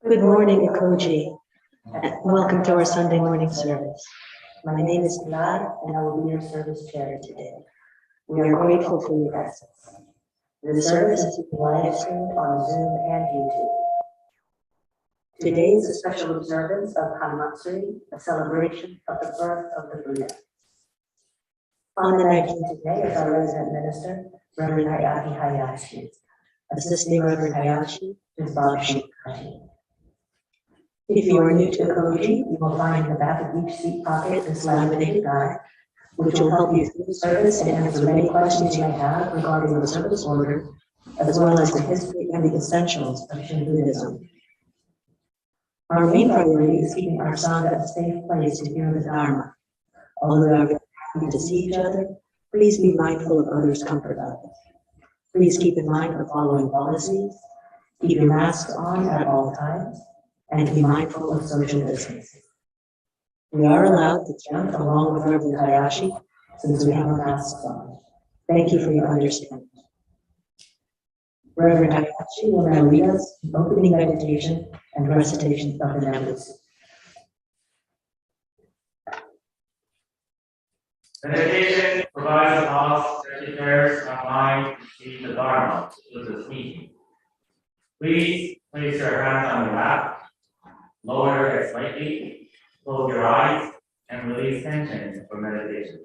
Good morning, Ekoji. Welcome to our Sunday morning service. My name is Pilar, and I will be your service chair today. We are grateful for your presence. The service is being live streamed on Zoom and YouTube. Today is a special observance of Hamatsuri, a celebration of the birth of the Buddha. On the 19th today is our resident minister, Reverend Hayati Hayashi. Assisting Reverend Hayashi is Bob Shikati. If you are new to Ekoji, you will find in the back of each seat pocket this laminated guide, which will help you through the service and answer many questions you may have regarding the service order, as well as the history and the essentials of Shin Buddhism. Our main priority is keeping our Sangha a safe place to hear the Dharma. Although we are very happy to see each other, please be mindful of others' comfort levels. Please keep in mind the following policies: keep your masks on at all times, and be mindful of social distancing. We are allowed to chant along with Reverend Hayashi since we have our masks on. Thank you for your understanding. Reverend Hayashi will now lead us in opening meditation and recitation of the Nebulas. Meditation provides a pause that prepares our mind to see the Dharma with this meeting. Please place your hands on your lap, lower your head slightly, close your eyes, and release tension for meditation.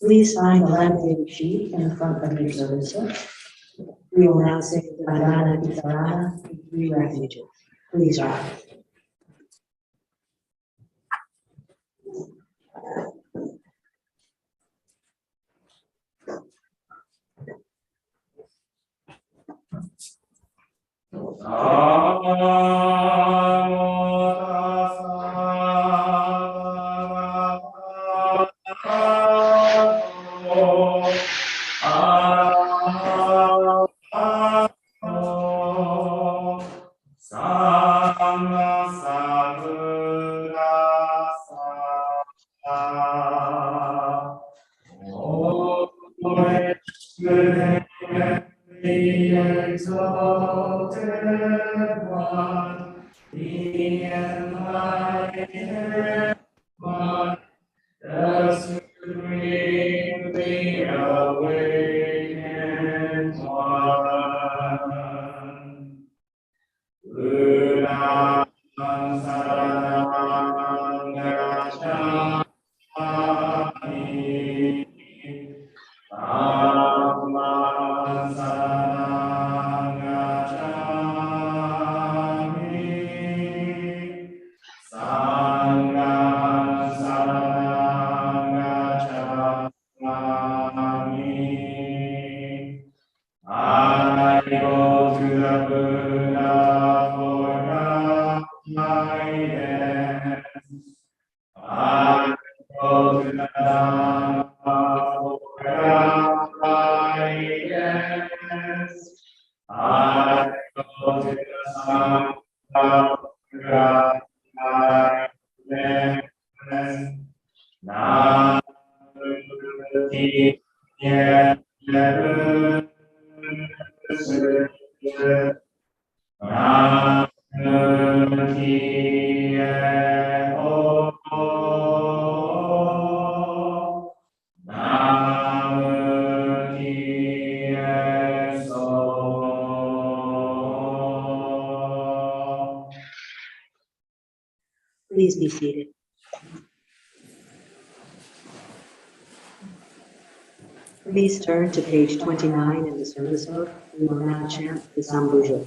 Please sign the laminated sheet in the front of your service book. We will now sing the Madonna Pitarana in 3 refuges. Please rise. Please be seated. Please turn to page 29 in the service book. We will now chant the Sambujo.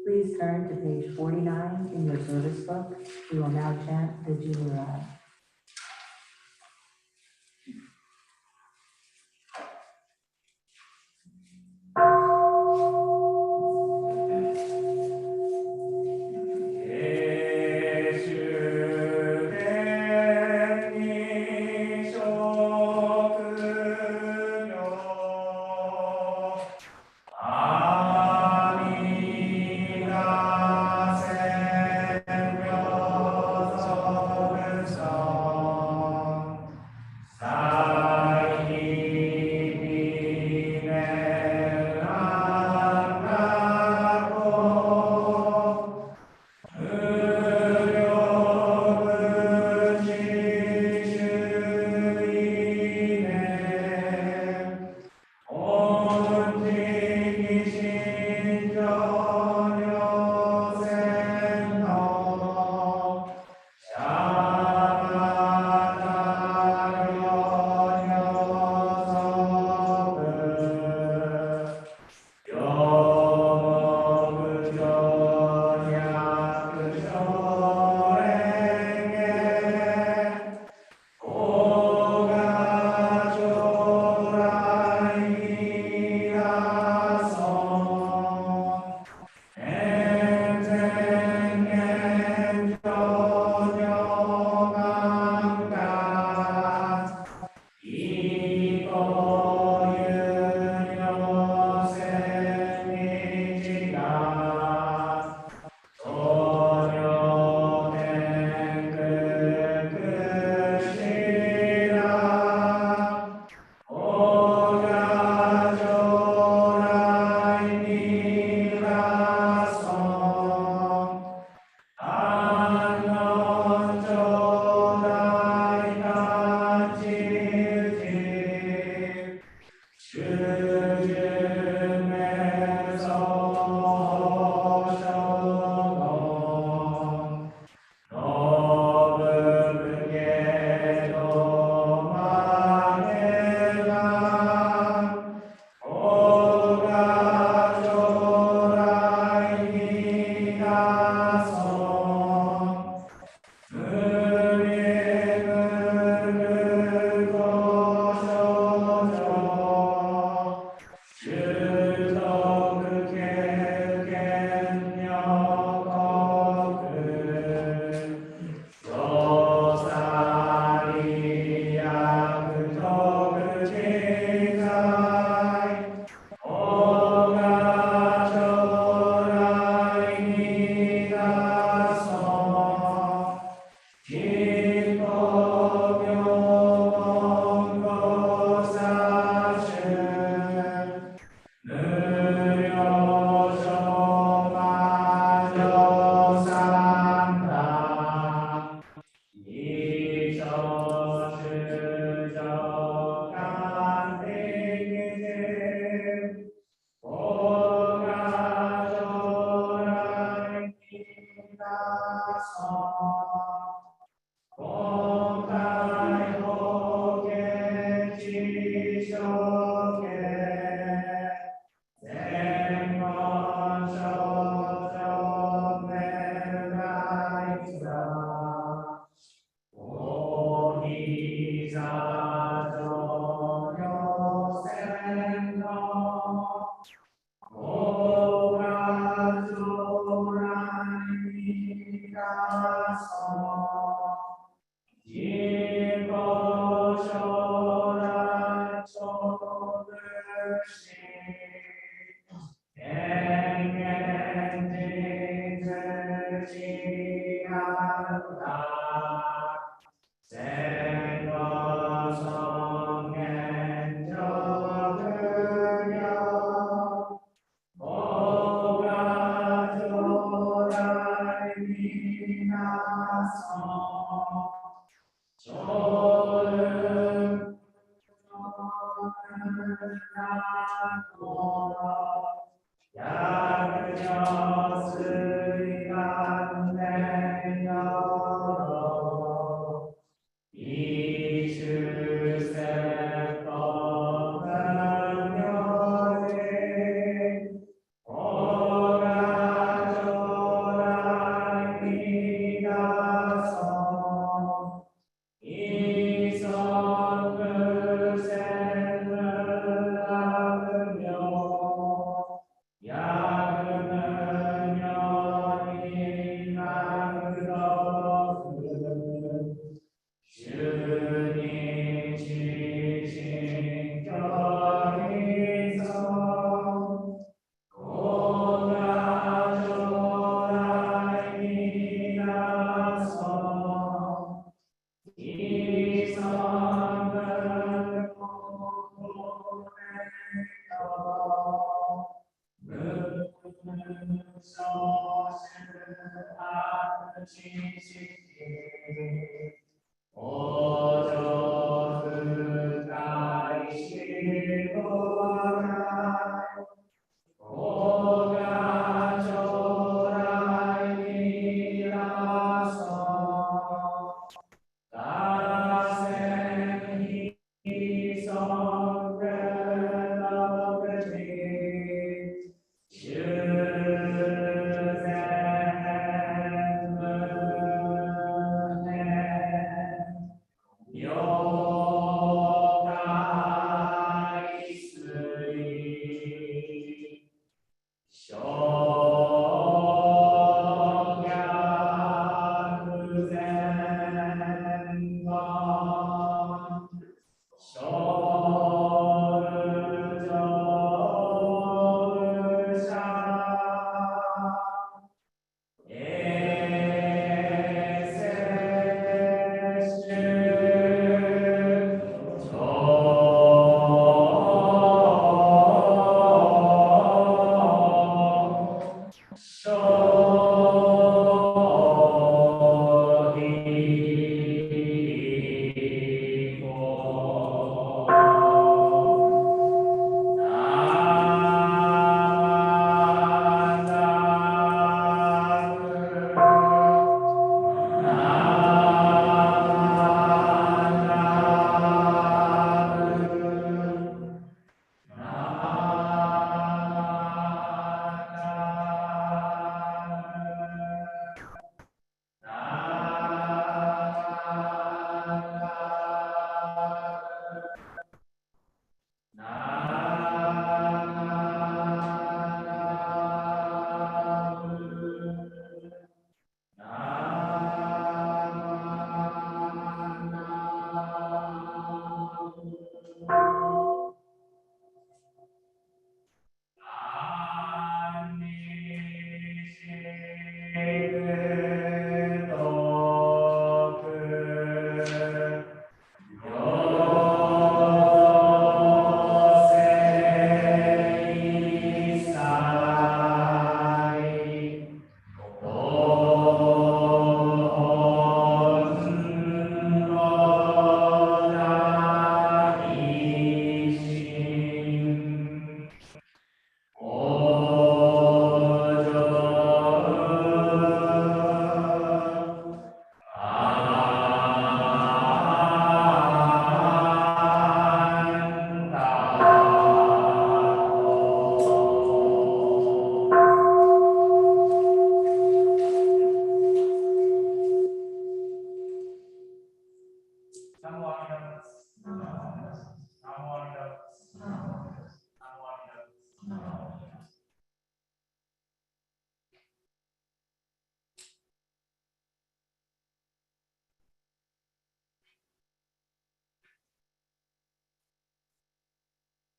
Please turn to page 49 in your service book. We will now chant the Jubilee. Amen.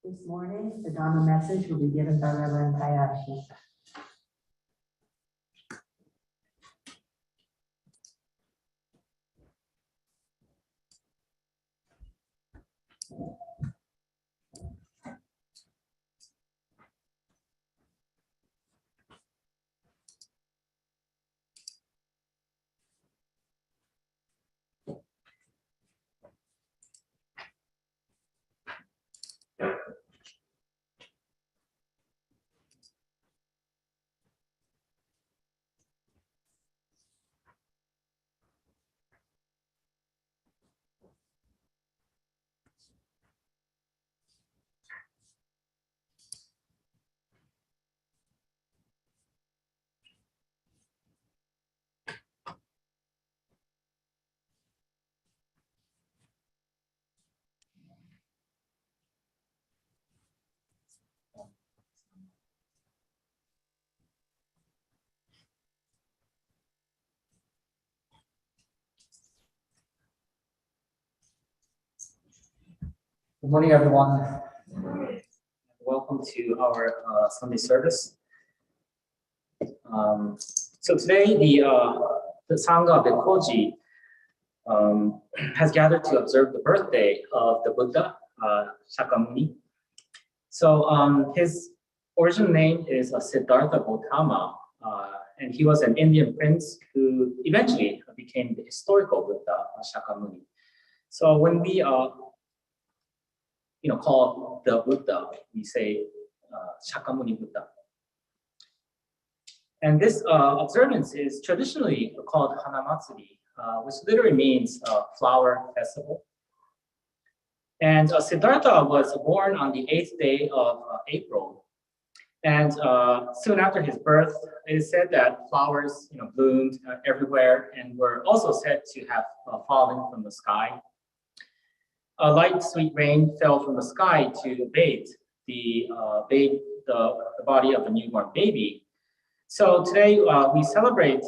This morning, the Dharma message will be given by Reverend Hayashi. Good morning, everyone. Welcome to our Sunday service. So today, the Sangha of Ekoji has gathered to observe the birthday of the Buddha, Shakyamuni. So his original name is Siddhartha Gautama, and he was an Indian prince who eventually became the historical Buddha, Shakyamuni. So when we call the Buddha, we say Shakyamuni Buddha. And this observance is traditionally called Hanamatsuri, which literally means flower festival. And Siddhartha was born on the 8th day of April. And soon after his birth, it is said that flowers bloomed everywhere and were also said to have fallen from the sky. A light, sweet rain fell from the sky to bathe the body of the newborn baby. So today we celebrate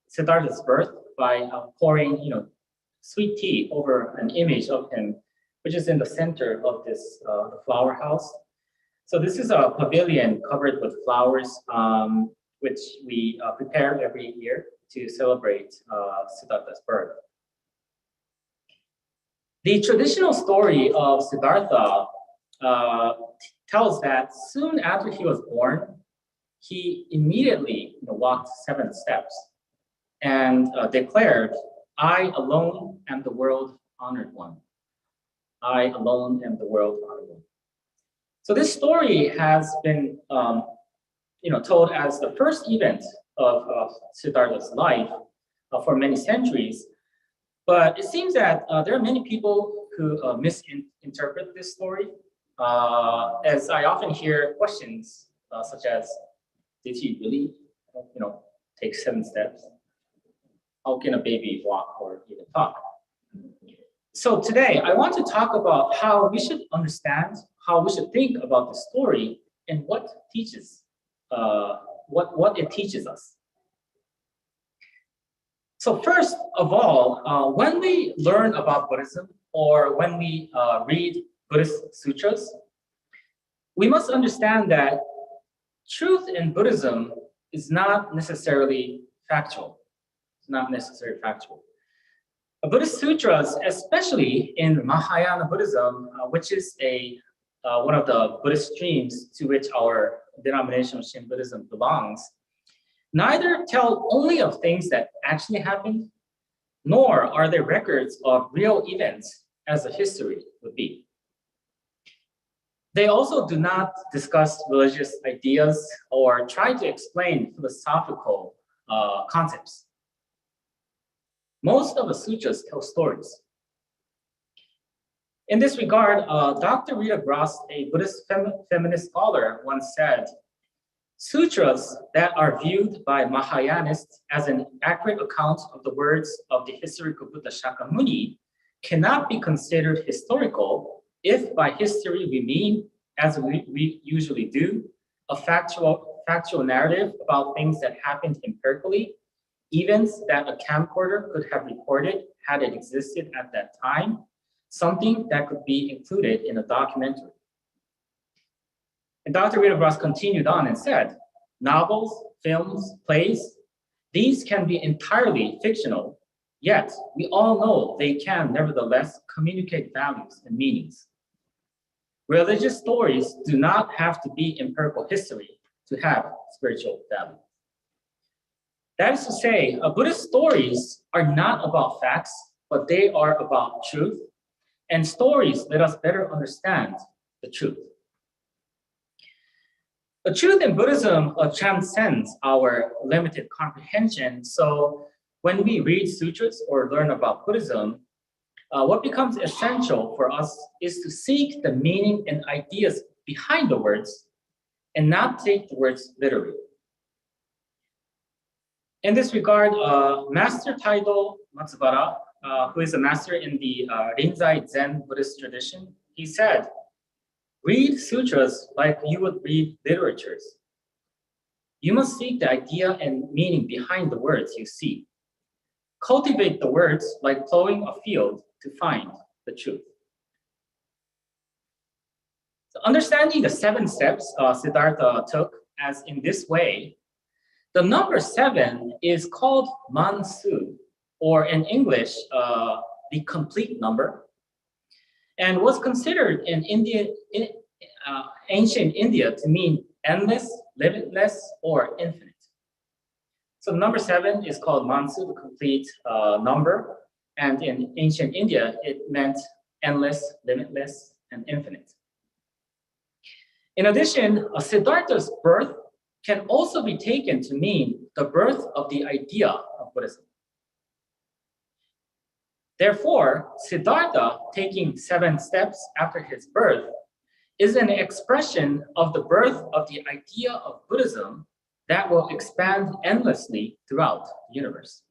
Siddhartha's birth by pouring, sweet tea over an image of him, which is in the center of this the flower house. So this is a pavilion covered with flowers, which we prepare every year to celebrate Siddhartha's birth. The traditional story of Siddhartha tells that soon after he was born, he immediately walked 7 steps and declared, "I alone am the world honored one. I alone am the world honored one." So this story has been told as the first event of Siddhartha's life for many centuries. But it seems that there are many people who misinterpret this story, as I often hear questions such as, did he really, take 7 steps? How can a baby walk or even talk? So today, I want to talk about how we should understand, how we should think about the story, and what it teaches us. So first of all, when we learn about Buddhism or when we read Buddhist sutras, we must understand that truth in Buddhism is not necessarily factual. It's not necessarily factual. Buddhist sutras, especially in Mahayana Buddhism, which is one of the Buddhist streams to which our denomination of Shin Buddhism belongs, neither tell only of things that actually happened, nor are they records of real events as the history would be. They also do not discuss religious ideas or try to explain philosophical concepts. Most of the sutras tell stories. In this regard, Dr. Rita Gross, a Buddhist feminist scholar, once said, "Sutras that are viewed by Mahayanists as an accurate account of the words of the historical Buddha Shakyamuni cannot be considered historical if by history we mean, as we usually do, a factual narrative about things that happened empirically, events that a camcorder could have recorded had it existed at that time, something that could be included in a documentary." And Dr. Rita Gross continued on and said, "Novels, films, plays, these can be entirely fictional, yet we all know they can nevertheless communicate values and meanings. Religious stories do not have to be empirical history to have spiritual value." That is to say, Buddhist stories are not about facts, but they are about truth, and stories let us better understand the truth. The truth in Buddhism transcends our limited comprehension. So when we read sutras or learn about Buddhism, what becomes essential for us is to seek the meaning and ideas behind the words and not take the words literally. In this regard, Master Taido Matsubara, who is a master in the Rinzai Zen Buddhist tradition, he said, "Read sutras like you would read literatures. You must seek the idea and meaning behind the words you see. Cultivate the words like plowing a field to find the truth." Understanding the 7 steps Siddhartha took as in this way, the number 7 is called Mansu, or in English, the complete number, and was considered in ancient India to mean endless, limitless, or infinite. So number 7 is called Mansu, the complete number, and in ancient India, it meant endless, limitless, and infinite. In addition, Siddhartha's birth can also be taken to mean the birth of the idea of Buddhism. Therefore, Siddhartha, taking 7 steps after his birth, is an expression of the birth of the idea of Buddhism that will expand endlessly throughout the universe.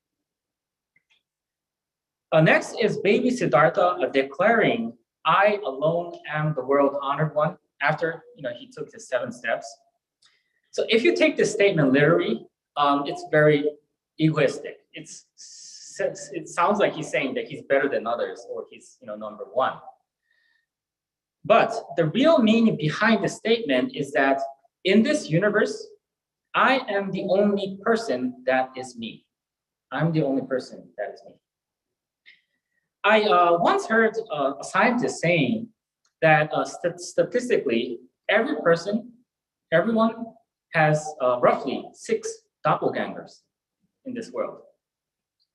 Next is baby Siddhartha declaring, "I alone am the world honored one," after he took his 7 steps. So if you take this statement literally, it's very egoistic. It sounds like he's saying that he's better than others, or he's number 1. But the real meaning behind the statement is that in this universe, I am the only person that is me. I'm the only person that is me. I once heard a scientist saying that statistically, everyone has roughly 6 doppelgangers in this world.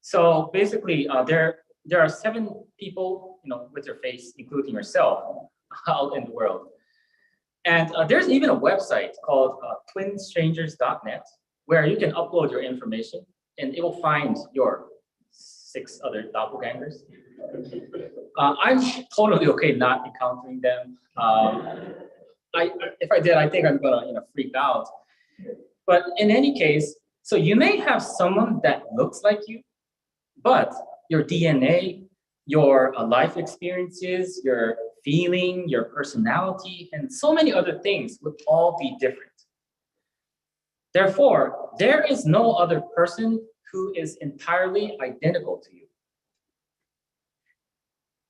So basically, there are 7 people, with your face, including yourself, out in the world. And there's even a website called twinstrangers.net where you can upload your information and it will find your 6 other doppelgangers. I'm totally okay not encountering them. If I did, I think I'm gonna freak out. But in any case, so you may have someone that looks like you, but your DNA, your life experiences, your feeling, your personality, and so many other things would all be different. Therefore, there is no other person who is entirely identical to you.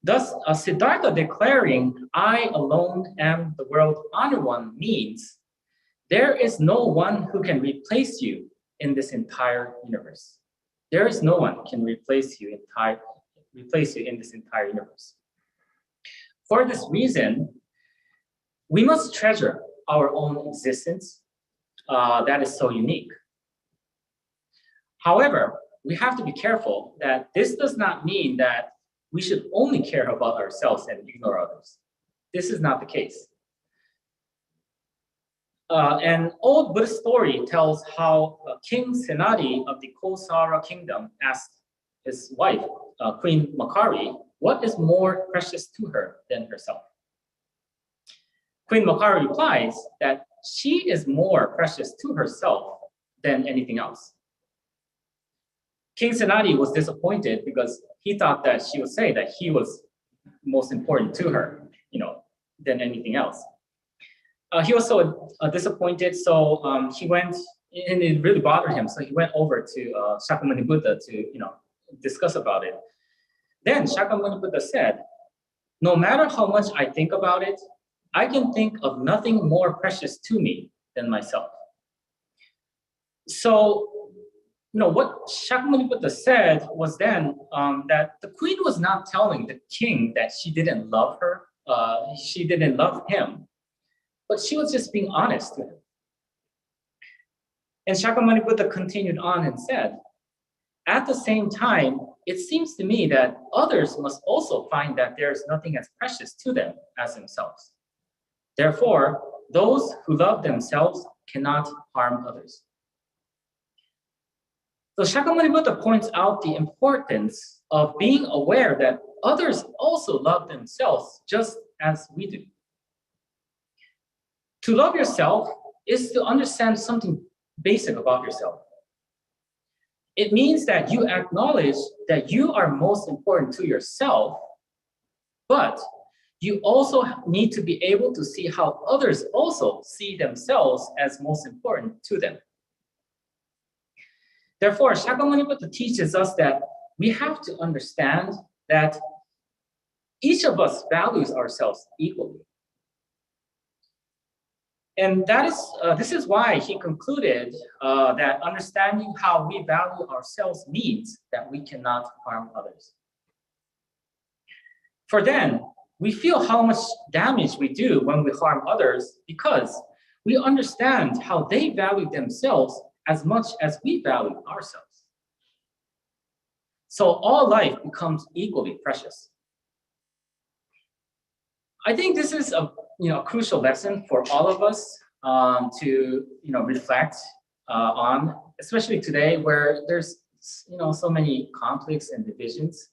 Thus, Siddhartha declaring, "I alone am the world honored one," means there is no one who can replace you in this entire universe. There is no one can replace you in this entire universe. For this reason, we must treasure our own existence that is so unique. However, we have to be careful that this does not mean that we should only care about ourselves and ignore others. This is not the case. An old Buddhist story tells how King Senadi of the Kosara kingdom asked his wife, Queen Makari, what is more precious to her than herself. Queen Makari replies that she is more precious to herself than anything else. King Senadi was disappointed because he thought that she would say that he was most important to her, than anything else. He was so disappointed, so he went, and it really bothered him. So he went over to Shakyamuni Buddha to, discuss about it. Then Shakyamuni Buddha said, "No matter how much I think about it, I can think of nothing more precious to me than myself." So, what Shakyamuni Buddha said was then that the queen was not telling the king that she didn't love her, she didn't love him, but she was just being honest to him. And Shakyamuni Buddha continued on and said, "At the same time, it seems to me that others must also find that there is nothing as precious to them as themselves. Therefore, those who love themselves cannot harm others." So Shakyamuni Buddha points out the importance of being aware that others also love themselves just as we do. To love yourself is to understand something basic about yourself. It means that you acknowledge that you are most important to yourself, but you also need to be able to see how others also see themselves as most important to them. Therefore, Shakyamuni Buddha teaches us that we have to understand that each of us values ourselves equally. And this is why he concluded that understanding how we value ourselves means that we cannot harm others. For then, we feel how much damage we do when we harm others because we understand how they value themselves as much as we value ourselves. So all life becomes equally precious. I think this is a crucial lesson for all of us to reflect on, especially today where there's so many conflicts and divisions.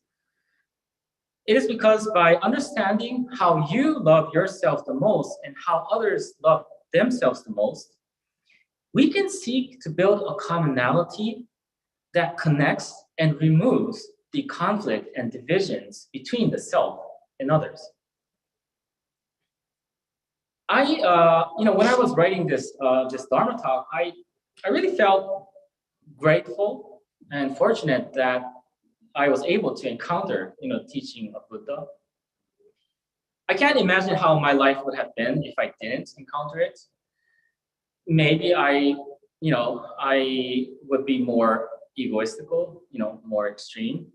It is because by understanding how you love yourself the most and how others love themselves the most, we can seek to build a commonality that connects and removes the conflict and divisions between the self and others. When I was writing this Dharma talk, I really felt grateful and fortunate that I was able to encounter, teaching of Buddha. I can't imagine how my life would have been if I didn't encounter it. Maybe I would be more egoistical, more extreme.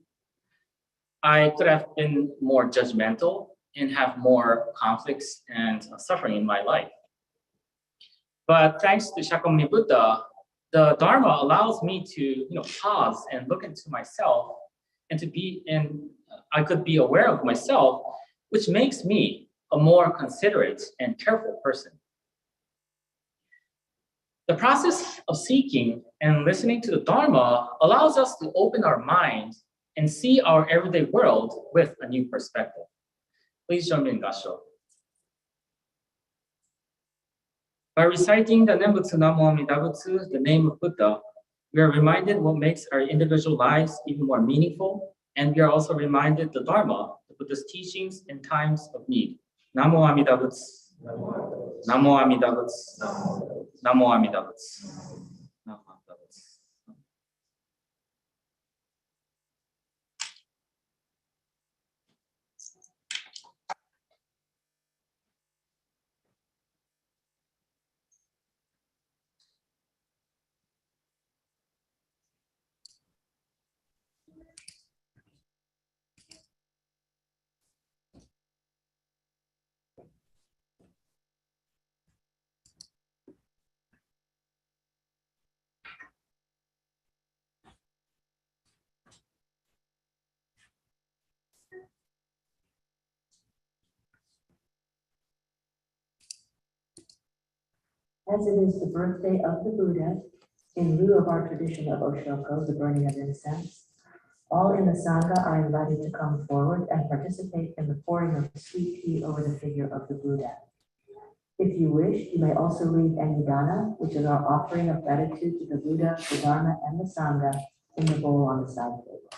I could have been more judgmental and have more conflicts and suffering in my life. But thanks to Shakyamuni Buddha, the Dharma allows me to pause and look into myself and I could be aware of myself, which makes me a more considerate and careful person. The process of seeking and listening to the Dharma allows us to open our mind and see our everyday world with a new perspective. Please join me in Gasho. By reciting the Nembutsu Namo Amida Butsu, the name of Buddha, we are reminded what makes our individual lives even more meaningful, and we are also reminded the Dharma, the Buddha's teachings in times of need. Namo Amida Butsu. Namo Amida Butsu. Namo Amida Butsu. Namo Amida Butsu. As it is the birthday of the Buddha, in lieu of our tradition of Oshoko, the burning of incense, all in the Sangha are invited to come forward and participate in the pouring of sweet tea over the figure of the Buddha. If you wish, you may also read Anudana, which is our offering of gratitude to the Buddha, the Dharma, and the Sangha, in the bowl on the side table.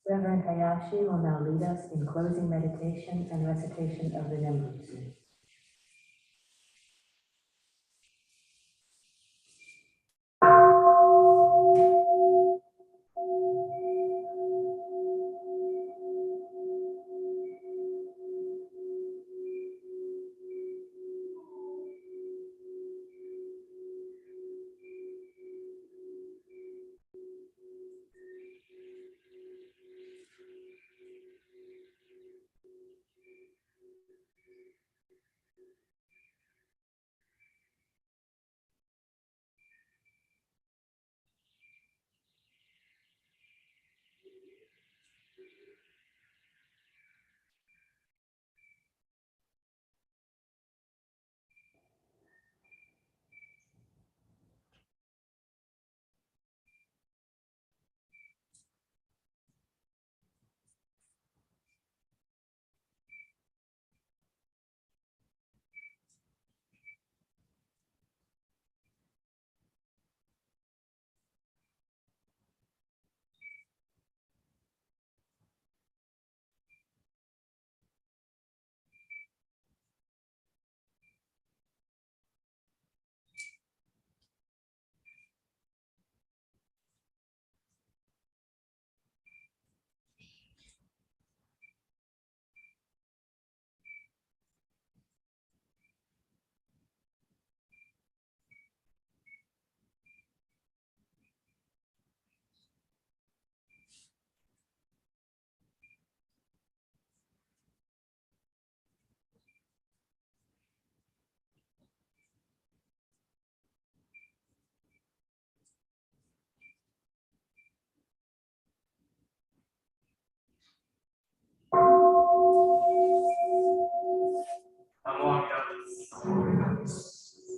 Reverend Hayashi will now lead us in closing meditation and recitation of the Nembutsu.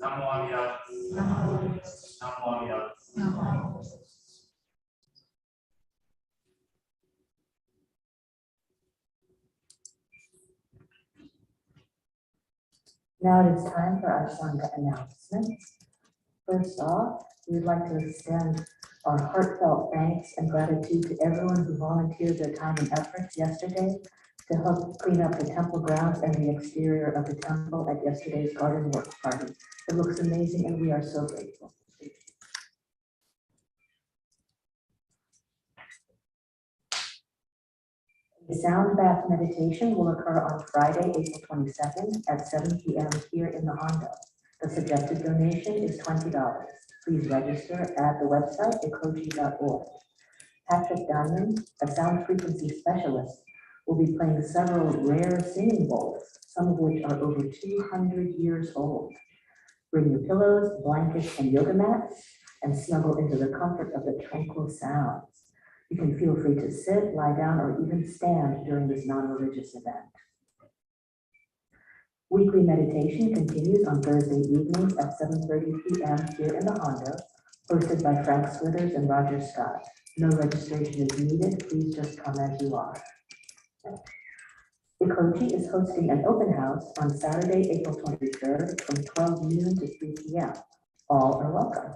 Namo Amida. Namo Amida. Namo Amida. Now it is time for our Sangha announcements. First off, we would like to extend our heartfelt thanks and gratitude to everyone who volunteered their time and efforts yesterday to help clean up the temple grounds and the exterior of the temple at yesterday's garden work party. It looks amazing and we are so grateful. The sound bath meditation will occur on Friday, April 22nd at 7 p.m. here in the Hondo. The suggested donation is $20. Please register at the website ekoji.org. Patrick Diamond, a sound frequency specialist, will be playing several rare singing bowls, some of which are over 200 years old. Bring your pillows, blankets, and yoga mats, and snuggle into the comfort of the tranquil sounds. You can feel free to sit, lie down, or even stand during this non-religious event. Weekly meditation continues on Thursday evenings at 7:30 p.m. here in the Hondo, hosted by Frank Slithers and Roger Scott. No registration is needed. Please just come as you are. Ekoji is hosting an open house on Saturday, April 23rd from 12 noon to 3 p.m. All are welcome.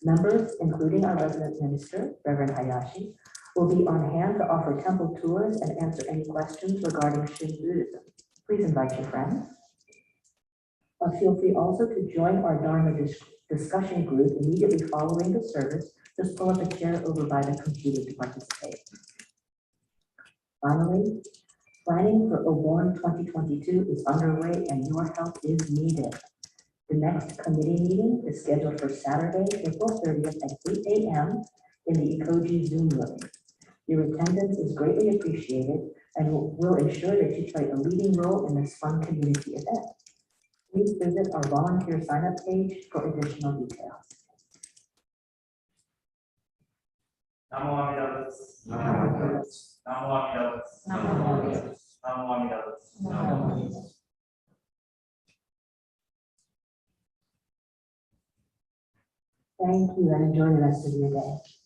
Members, including our resident minister, Reverend Hayashi, will be on hand to offer temple tours and answer any questions regarding Shin Buddhism. Please invite your friends. Feel free also to join our Dharma discussion group immediately following the service. Just pull up a chair over by the computer to participate. Finally, Planning for Obon 2022 is underway and your help is needed. The next committee meeting is scheduled for Saturday, April 30th at 8 a.m. in the Ekoji Zoom room. Your attendance is greatly appreciated and will ensure that you play a leading role in this fun community event. Please visit our volunteer sign-up page for additional details. Namo Amida Butsu. Namo Amida Butsu. Namo Amida Butsu. Thank you and enjoy the rest of your day.